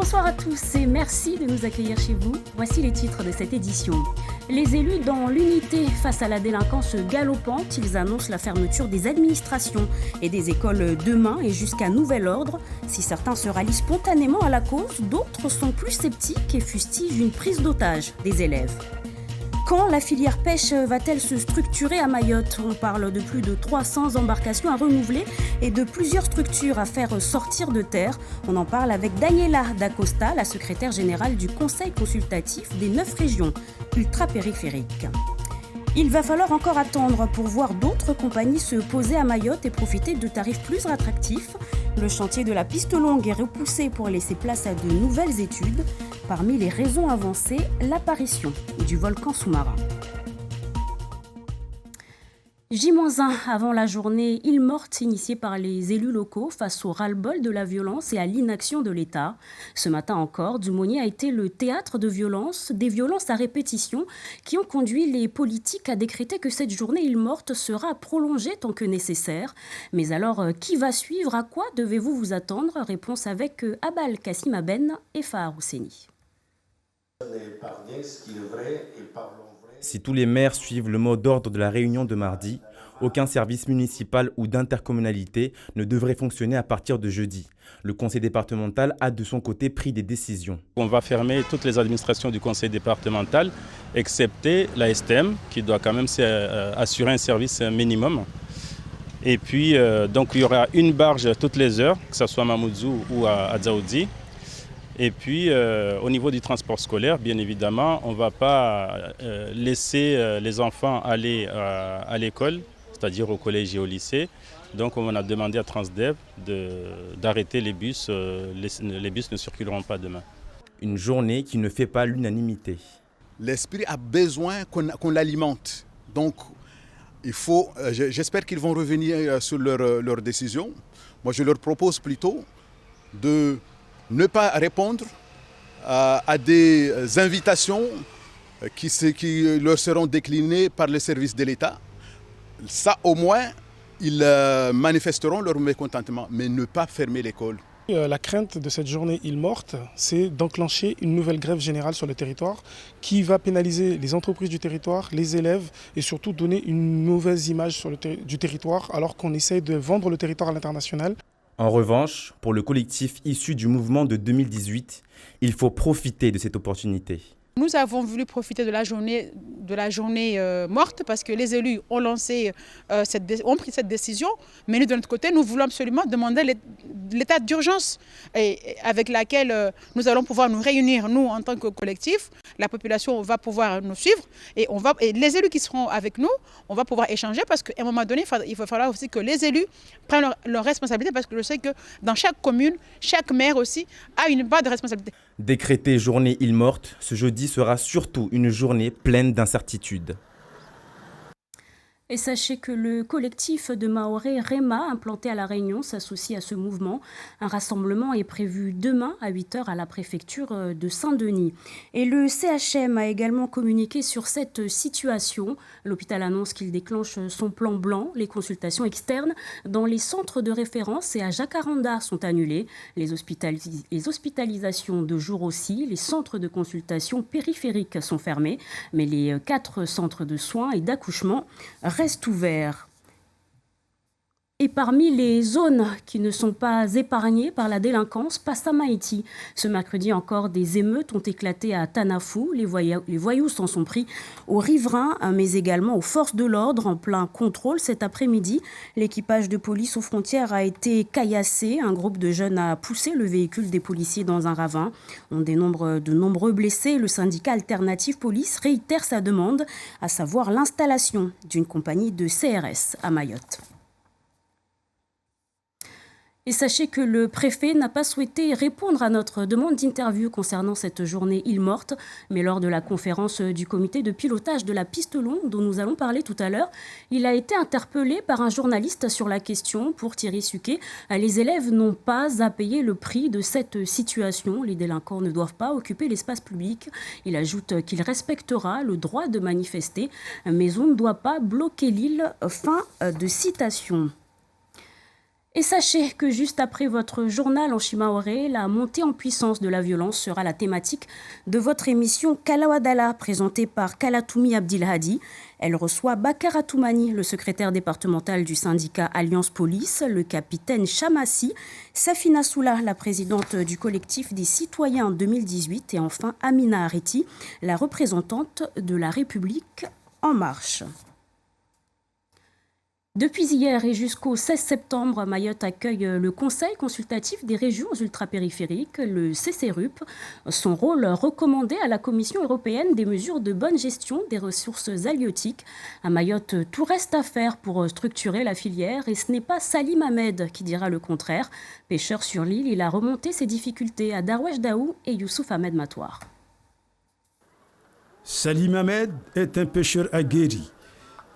Bonsoir à tous et merci de nous accueillir chez vous. Voici les titres de cette édition. Les élus dans l'unité face à la délinquance galopante, ils annoncent la fermeture des administrations et des écoles demain et jusqu'à nouvel ordre. Si certains se rallient spontanément à la cause, d'autres sont plus sceptiques et fustigent une prise d'otage des élèves. Quand la filière pêche va-t-elle se structurer à Mayotte? On parle de plus de 300 embarcations à renouveler et de plusieurs structures à faire sortir de terre. On en parle avec Daniela Dacosta, la secrétaire générale du Conseil consultatif des 9 régions ultra-périphériques. Il va falloir encore attendre pour voir d'autres compagnies se poser à Mayotte et profiter de tarifs plus attractifs. Le chantier de la piste longue est repoussé pour laisser place à de nouvelles études. Parmi les raisons avancées, l'apparition du volcan sous-marin. J-1 avant la journée île morte initiée par les élus locaux face au ras-le-bol de la violence et à l'inaction de l'État. Ce matin encore, Dzoumogné a été le théâtre de violences, des violences à répétition qui ont conduit les politiques à décréter que cette journée île morte sera prolongée tant que nécessaire. Mais alors, qui va suivre? À quoi devez-vous vous attendre? Réponse avec Abal Kassim Aben et Fahar Housseni. Si tous les maires suivent le mot d'ordre de la réunion de mardi, aucun service municipal ou d'intercommunalité ne devrait fonctionner à partir de jeudi. Le conseil départemental a de son côté pris des décisions. On va fermer toutes les administrations du conseil départemental, excepté la STM, qui doit quand même assurer un service minimum. Et puis, donc, il y aura une barge toutes les heures, que ce soit à Mamoudzou ou à Dzaoudzi. Et puis, au niveau du transport scolaire, bien évidemment, on ne va pas laisser les enfants aller à l'école, c'est-à-dire au collège et au lycée. Donc, on a demandé à Transdev d'arrêter les bus. Les bus ne circuleront pas demain. Une journée qui ne fait pas l'unanimité. L'esprit a besoin qu'on l'alimente. Donc, j'espère qu'ils vont revenir sur leur décision. Moi, je leur propose plutôt de ne pas répondre à des invitations qui leur seront déclinées par les services de l'État. Ça, au moins, ils manifesteront leur mécontentement, mais ne pas fermer l'école. La crainte de cette journée île morte, c'est d'enclencher une nouvelle grève générale sur le territoire qui va pénaliser les entreprises du territoire, les élèves et surtout donner une mauvaise image du territoire alors qu'on essaie de vendre le territoire à l'international. En revanche, pour le collectif issu du mouvement de 2018, il faut profiter de cette opportunité. Nous avons voulu profiter de la journée morte parce que les élus ont pris cette décision. Mais nous, de notre côté, nous voulons absolument demander l'état d'urgence avec laquelle nous allons pouvoir nous réunir, nous, en tant que collectif. La population va pouvoir nous suivre et les élus qui seront avec nous, on va pouvoir échanger parce qu'à un moment donné, il va falloir aussi que les élus prennent leurs responsabilités parce que je sais que dans chaque commune, chaque maire aussi a une part de responsabilité. Décréter journée île morte, ce jeudi sera surtout une journée pleine d'incertitudes. Et sachez que le collectif de Maoré Réma, implanté à La Réunion, s'associe à ce mouvement. Un rassemblement est prévu demain à 8h à la préfecture de Saint-Denis. Et le CHM a également communiqué sur cette situation. L'hôpital annonce qu'il déclenche son plan blanc. Les consultations externes dans les centres de référence et à Jacaranda sont annulées. Les hospitalisations de jour aussi. Les centres de consultation périphériques sont fermés. Mais les 4 centres de soins et d'accouchement reste ouvert. Et parmi les zones qui ne sont pas épargnées par la délinquance, Passamaïti. Ce mercredi encore, des émeutes ont éclaté à Tanafou. Les voyous s'en sont pris aux riverains, mais également aux forces de l'ordre en plein contrôle. Cet après-midi, l'équipage de police aux frontières a été caillassé. Un groupe de jeunes a poussé le véhicule des policiers dans un ravin. On dénombre de nombreux blessés. Le syndicat Alternative Police réitère sa demande, à savoir l'installation d'une compagnie de CRS à Mayotte. Et sachez que le préfet n'a pas souhaité répondre à notre demande d'interview concernant cette journée île morte. Mais lors de la conférence du comité de pilotage de la piste longue dont nous allons parler tout à l'heure, il a été interpellé par un journaliste sur la question. Pour Thierry Suquet, les élèves n'ont pas à payer le prix de cette situation. Les délinquants ne doivent pas occuper l'espace public. Il ajoute qu'il respectera le droit de manifester, mais on ne doit pas bloquer l'île. Fin de citation. Et sachez que juste après votre journal en Shimaoré, la montée en puissance de la violence sera la thématique de votre émission Kalawadala, présentée par Kalatoumi Abdilhadi. Elle reçoit Bakara Toumani, le secrétaire départemental du syndicat Alliance Police, le capitaine Chamassi, Safina Soula, la présidente du collectif des citoyens 2018 et enfin Amina Areti, la représentante de la République En Marche. Depuis hier et jusqu'au 16 septembre, Mayotte accueille le Conseil consultatif des régions ultrapériphériques, le CCRUP. Son rôle recommandé à la Commission européenne des mesures de bonne gestion des ressources halieutiques. À Mayotte, tout reste à faire pour structurer la filière et ce n'est pas Salim Ahmed qui dira le contraire. Pêcheur sur l'île, il a remonté ses difficultés à Darwesh Daou et Youssouf Ahmed Matouar. Salim Ahmed est un pêcheur aguerri.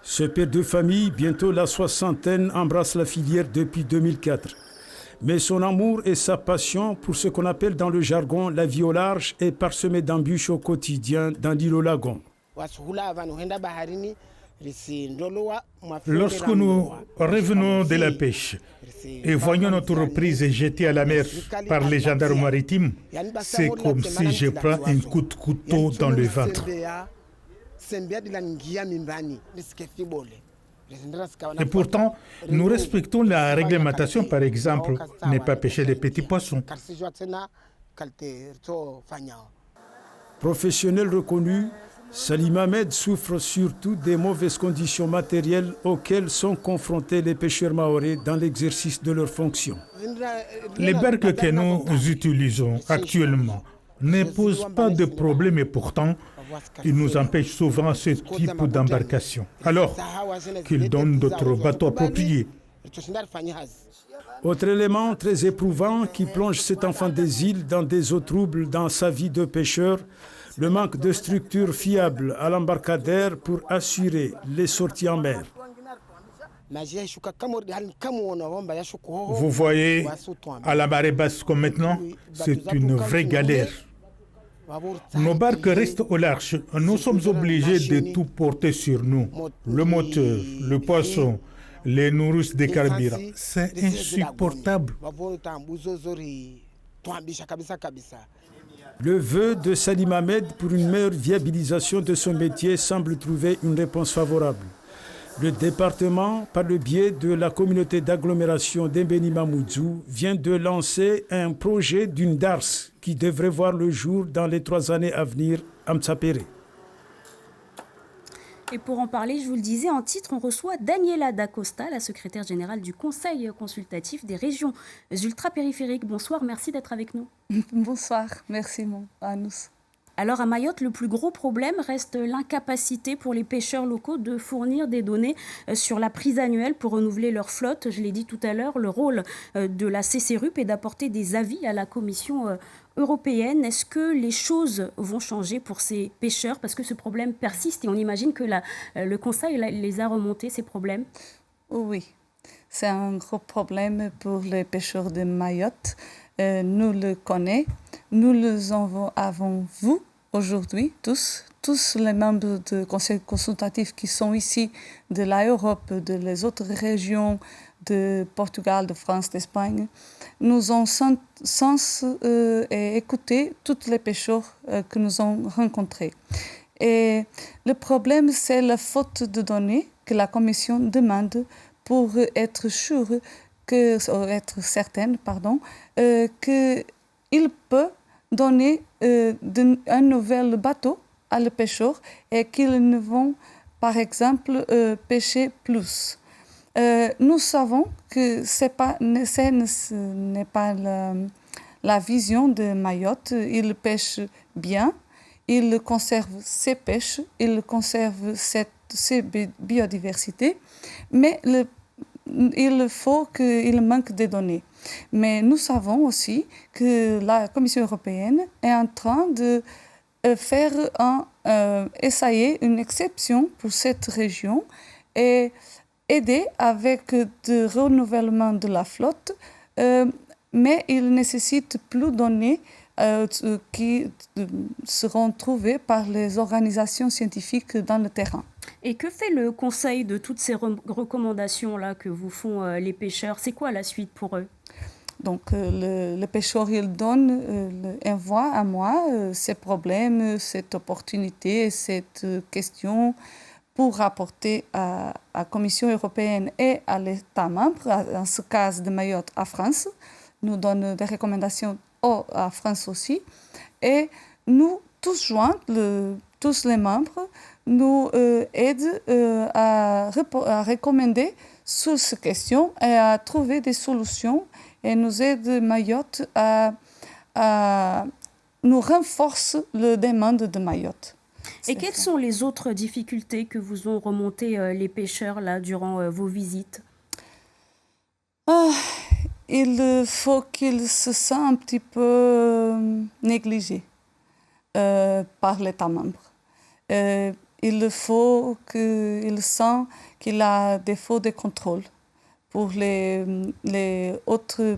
Ce père de famille, bientôt la soixantaine, embrasse la filière depuis 2004. Mais son amour et sa passion pour ce qu'on appelle dans le jargon la vie au large est parsemé d'embûches au quotidien dans l'île au lagon. Lorsque nous revenons de la pêche et voyons notre reprise jetée à la mer par les gendarmes maritimes, c'est comme si je prends un coup de couteau dans le ventre. Et pourtant, nous respectons la réglementation, par exemple, ne pas pêcher les petits poissons. Professionnel reconnu, Salim Ahmed souffre surtout des mauvaises conditions matérielles auxquelles sont confrontés les pêcheurs mahorais dans l'exercice de leurs fonctions. Les barques que nous utilisons actuellement ne posent pas de problème et pourtant, ils nous empêchent souvent ce type d'embarcation, alors qu'ils donnent d'autres bateaux appropriés. Autre élément très éprouvant qui plonge cet enfant des îles dans des eaux troubles dans sa vie de pêcheur, le manque de structures fiables à l'embarcadère pour assurer les sorties en mer. Vous voyez, à la marée basse comme maintenant, c'est une vraie galère. Nos barques restent au large. Nous sommes obligés de tout porter sur nous. Le moteur, le poisson, les nourrices des carburants. C'est insupportable. Le vœu de Salim Ahmed pour une meilleure viabilisation de son métier semble trouver une réponse favorable. Le département, par le biais de la communauté d'agglomération d'Embeni Mamoudzou, vient de lancer un projet d'une DARS qui devrait voir le jour dans les 3 années à venir à Mtsapéré. Et pour en parler, je vous le disais, en titre, on reçoit Daniela Dacosta, la secrétaire générale du Conseil consultatif des régions ultrapériphériques. Bonsoir, merci d'être avec nous. Bonsoir, merci à nous. Alors à Mayotte, le plus gros problème reste l'incapacité pour les pêcheurs locaux de fournir des données sur la prise annuelle pour renouveler leur flotte. Je l'ai dit tout à l'heure, le rôle de la CCRUP est d'apporter des avis à la Commission européenne. Est-ce que les choses vont changer pour ces pêcheurs? Parce que ce problème persiste et on imagine que le Conseil les a remontés, ces problèmes. Oui, c'est un gros problème pour les pêcheurs de Mayotte. Nous le connaissons, nous le avons vu aujourd'hui, tous les membres du Conseil consultatif qui sont ici, de l'Europe, les autres régions, de Portugal, de France, d'Espagne, nous avons écouté tous les pêcheurs que nous avons rencontrés. Et le problème, c'est la faute de données que la Commission demande pour être certaine, qu'il peut donner un nouvel bateau à le pêcheur et qu'ils ne vont, par exemple, pêcher plus. Nous savons que ce n'est pas la vision de Mayotte. Il pêche bien, il conserve ses pêches, il conserve ses biodiversités, mais il faut qu'il manque de données. Mais nous savons aussi que la Commission européenne est en train de faire essayer une exception pour cette région et aider avec le renouvellement de la flotte, mais il nécessite plus de données qui seront trouvées par les organisations scientifiques dans le terrain. Et que fait le Conseil de toutes ces recommandations-là que vous font les pêcheurs? C'est quoi la suite pour eux? Donc, le pêcheur, il envoie à moi ces problèmes, cette opportunité, cette question pour rapporter à la Commission européenne et à l'État membre, en ce cas de Mayotte à France. Nous donne des recommandations à France aussi. Et nous, tous joints, tous les membres, nous aident à recommander sur ces questions et à trouver des solutions et nous aident Mayotte à nous renforcer la demande de Mayotte. Et quelles sont les autres difficultés que vous ont remontées les pêcheurs là, durant vos visites? Il faut qu'ils se sentent un petit peu négligés par l'État membre. Il faut qu'ils sentent qu'il a défaut de contrôle pour les autres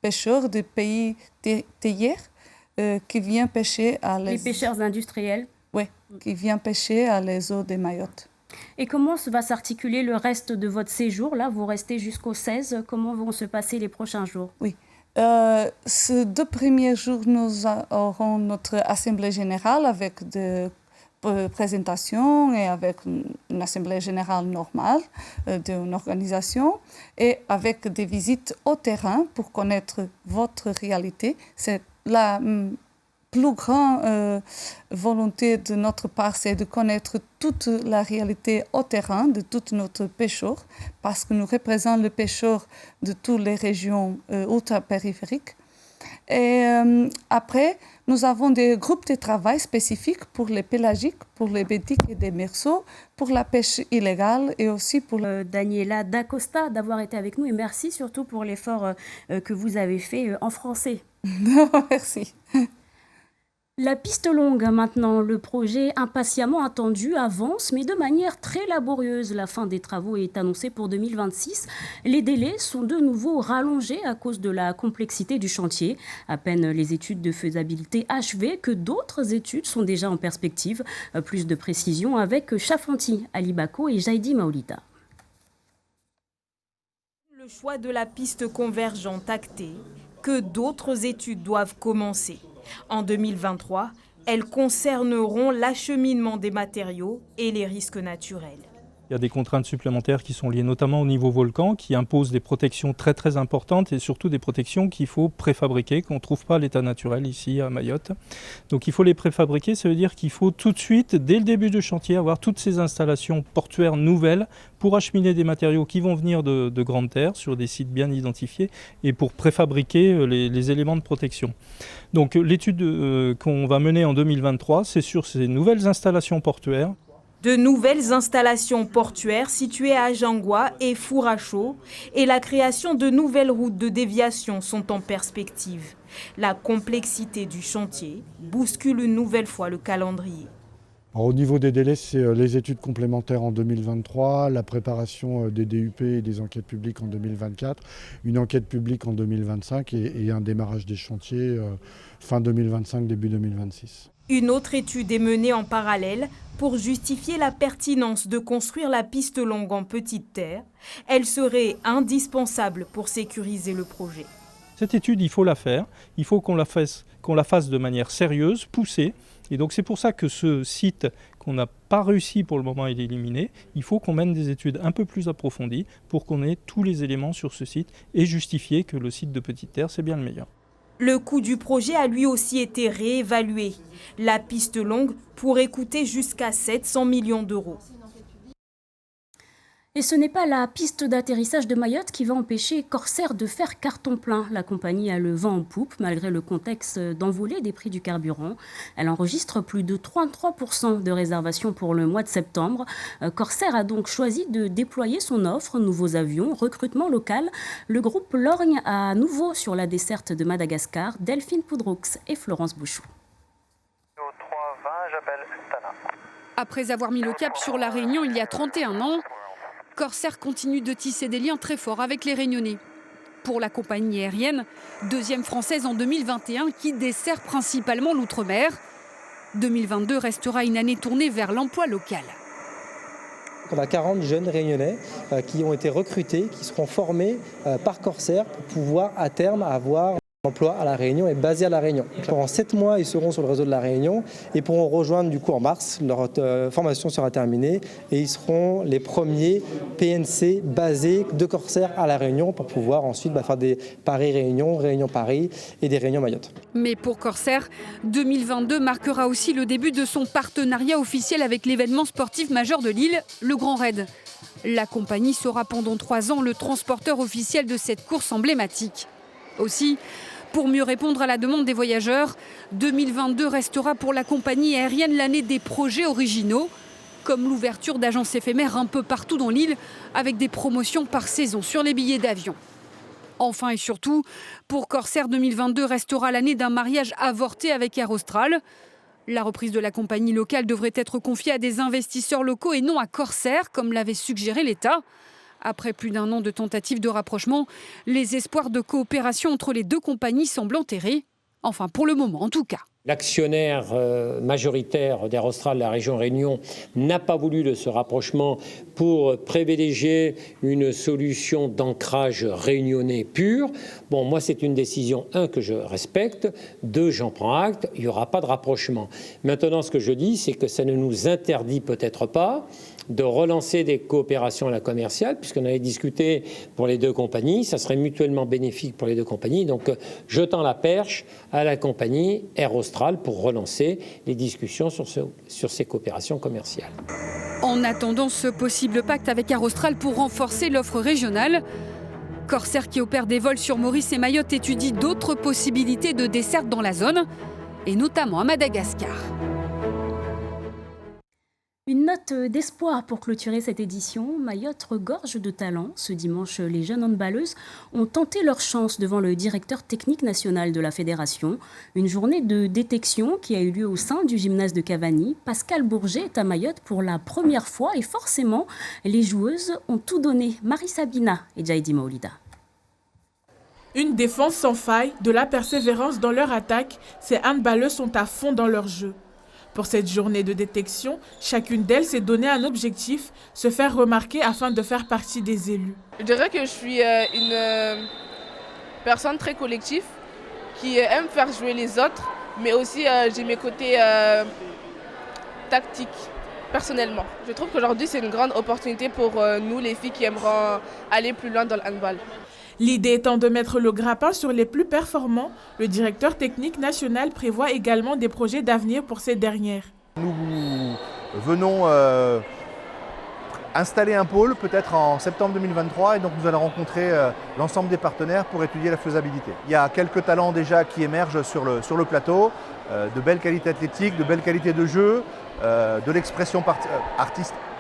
pêcheurs des pays tiers qui viennent pêcher à les pêcheurs industriels? Oui, qui viennent pêcher à les eaux de Mayotte. Et comment va s'articuler le reste de votre séjour? Là, vous restez jusqu'au 16. Comment vont se passer les prochains jours? Oui. Ces 2 premiers jours, nous aurons notre assemblée générale avec des présentations et avec une assemblée générale normale d'une organisation et avec des visites au terrain pour connaître votre réalité. C'est la plus grande volonté de notre part, c'est de connaître toute la réalité au terrain de tous notre pêcheurs, parce que nous représentons les pêcheurs de toutes les régions ultra-périphériques. Et après, nous avons des groupes de travail spécifiques pour les pélagiques, pour les bétiques et des merceaux, pour la pêche illégale et aussi pour... Daniela Dacosta d'avoir été avec nous et merci surtout pour l'effort que vous avez fait en français. Merci. La piste longue maintenant, le projet impatiemment attendu avance, mais de manière très laborieuse. La fin des travaux est annoncée pour 2026. Les délais sont de nouveau rallongés à cause de la complexité du chantier. À peine les études de faisabilité achevées que d'autres études sont déjà en perspective. Plus de précision avec Chafanti, Ali Bako et Jaidi Maolita. Le choix de la piste convergente acté, que d'autres études doivent commencer. En 2023, elles concerneront l'acheminement des matériaux et les risques naturels. Il y a des contraintes supplémentaires qui sont liées notamment au niveau volcan, qui imposent des protections très importantes et surtout des protections qu'il faut préfabriquer, qu'on ne trouve pas à l'état naturel ici à Mayotte. Donc il faut les préfabriquer, ça veut dire qu'il faut tout de suite, dès le début du chantier, avoir toutes ces installations portuaires nouvelles pour acheminer des matériaux qui vont venir de grandes terres sur des sites bien identifiés et pour préfabriquer les éléments de protection. Donc l'étude qu'on va mener en 2023, c'est sur ces nouvelles installations portuaires. De nouvelles installations portuaires situées à Ajangwa et Fouracho et la création de nouvelles routes de déviation sont en perspective. La complexité du chantier bouscule une nouvelle fois le calendrier. Au niveau des délais, c'est les études complémentaires en 2023, la préparation des DUP et des enquêtes publiques en 2024, une enquête publique en 2025 et un démarrage des chantiers fin 2025, début 2026. Une autre étude est menée en parallèle pour justifier la pertinence de construire la piste longue en petite terre. Elle serait indispensable pour sécuriser le projet. Cette étude, il faut la faire. Il faut qu'on la fasse de manière sérieuse, poussée. Et donc c'est pour ça que ce site qu'on n'a pas réussi pour le moment à éliminer, il faut qu'on mène des études un peu plus approfondies pour qu'on ait tous les éléments sur ce site et justifier que le site de petite terre, c'est bien le meilleur. Le coût du projet a lui aussi été réévalué. La piste longue pourrait coûter jusqu'à 700 millions d'euros. Et ce n'est pas la piste d'atterrissage de Mayotte qui va empêcher Corsair de faire carton plein. La compagnie a le vent en poupe malgré le contexte d'envolée des prix du carburant. Elle enregistre plus de 33% de réservations pour le mois de septembre. Corsair a donc choisi de déployer son offre, nouveaux avions, recrutement local. Le groupe lorgne à nouveau sur la desserte de Madagascar, Delphine Poudroux et Florence Bouchou. Après avoir mis le cap sur la Réunion il y a 31 ans, Corsair continue de tisser des liens très forts avec les Réunionnais. Pour la compagnie aérienne, deuxième française en 2021 qui dessert principalement l'outre-mer. 2022 restera une année tournée vers l'emploi local. On a 40 jeunes réunionnais qui ont été recrutés, qui seront formés par Corsair pour pouvoir à terme avoir un emploi à La Réunion et basé à La Réunion. Pendant 7 mois, ils seront sur le réseau de La Réunion et pourront rejoindre du coup en mars. Leur formation sera terminée et ils seront les premiers PNC basés de Corsair à La Réunion pour pouvoir ensuite faire des Paris-Réunion, Réunion-Paris et des Réunions-Mayotte. Mais pour Corsair, 2022 marquera aussi le début de son partenariat officiel avec l'événement sportif majeur de l'île, le Grand Raid. La compagnie sera pendant 3 ans le transporteur officiel de cette course emblématique. Aussi, pour mieux répondre à la demande des voyageurs, 2022 restera pour la compagnie aérienne l'année des projets originaux, comme l'ouverture d'agences éphémères un peu partout dans l'île, avec des promotions par saison sur les billets d'avion. Enfin et surtout, pour Corsair, 2022 restera l'année d'un mariage avorté avec Air Austral. La reprise de la compagnie locale devrait être confiée à des investisseurs locaux et non à Corsair, comme l'avait suggéré l'État. Après plus d'1 an de tentatives de rapprochement, les espoirs de coopération entre les 2 compagnies semblent enterrés. Enfin, pour le moment en tout cas. L'actionnaire majoritaire d'Air Austral, la région Réunion, n'a pas voulu de ce rapprochement pour privilégier une solution d'ancrage réunionnais pur. Bon, moi, c'est une décision, 1, que je respecte, 2, j'en prends acte, il n'y aura pas de rapprochement. Maintenant, ce que je dis, c'est que ça ne nous interdit peut-être pas de relancer des coopérations à la commerciale, puisqu'on avait discuté pour les 2 compagnies, ça serait mutuellement bénéfique pour les 2 compagnies. Donc, je tends la perche à la compagnie Air Austral pour relancer les discussions sur ces coopérations commerciales. En attendant ce possible pacte avec Air Austral pour renforcer l'offre régionale, Corsair, qui opère des vols sur Maurice et Mayotte, étudie d'autres possibilités de desserte dans la zone, et notamment à Madagascar. Une note d'espoir pour clôturer cette édition. Mayotte regorge de talent. Ce dimanche, les jeunes handballeuses ont tenté leur chance devant le directeur technique national de la fédération. Une journée de détection qui a eu lieu au sein du gymnase de Cavani. Pascal Bourget est à Mayotte pour la première fois et forcément, les joueuses ont tout donné. Marie Sabina et Jaïdi Maolida. Une défense sans faille, de la persévérance dans leur attaque, ces handballeuses sont à fond dans leur jeu. Pour cette journée de détection, chacune d'elles s'est donné un objectif, se faire remarquer afin de faire partie des élus. Je dirais que je suis une personne très collective qui aime faire jouer les autres, mais aussi j'ai mes côtés tactiques, personnellement. Je trouve qu'aujourd'hui c'est une grande opportunité pour nous les filles qui aimeront aller plus loin dans le handball. L'idée étant de mettre le grappin sur les plus performants, le directeur technique national prévoit également des projets d'avenir pour ces dernières. Nous venons installer un pôle peut-être en septembre 2023 et donc nous allons rencontrer l'ensemble des partenaires pour étudier la faisabilité. Il y a quelques talents déjà qui émergent sur le plateau, de belles qualités athlétiques, de belles qualités de jeu, de l'expression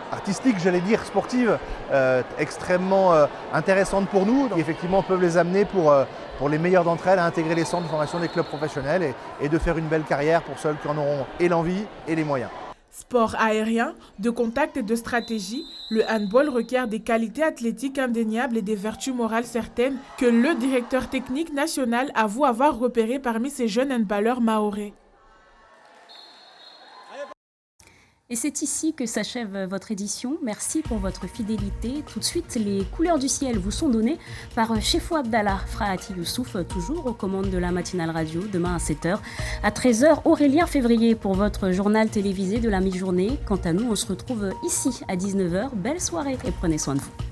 artistique, j'allais dire, sportive, extrêmement intéressante pour nous. Donc, effectivement, peuvent les amener pour les meilleures d'entre elles à intégrer les centres de formation des clubs professionnels et de faire une belle carrière pour celles qui en auront et l'envie et les moyens. Sport aérien, de contact et de stratégie, le handball requiert des qualités athlétiques indéniables et des vertus morales certaines que le directeur technique national avoue avoir repérées parmi ces jeunes handballeurs mahorais. Et c'est ici que s'achève votre édition. Merci pour votre fidélité. Tout de suite, les couleurs du ciel vous sont données par Chefou Abdallah, Frahati Youssouf, toujours aux commandes de la matinale radio, demain à 7h. À 13h, Aurélien Février pour votre journal télévisé de la mi-journée. Quant à nous, on se retrouve ici à 19h. Belle soirée et prenez soin de vous.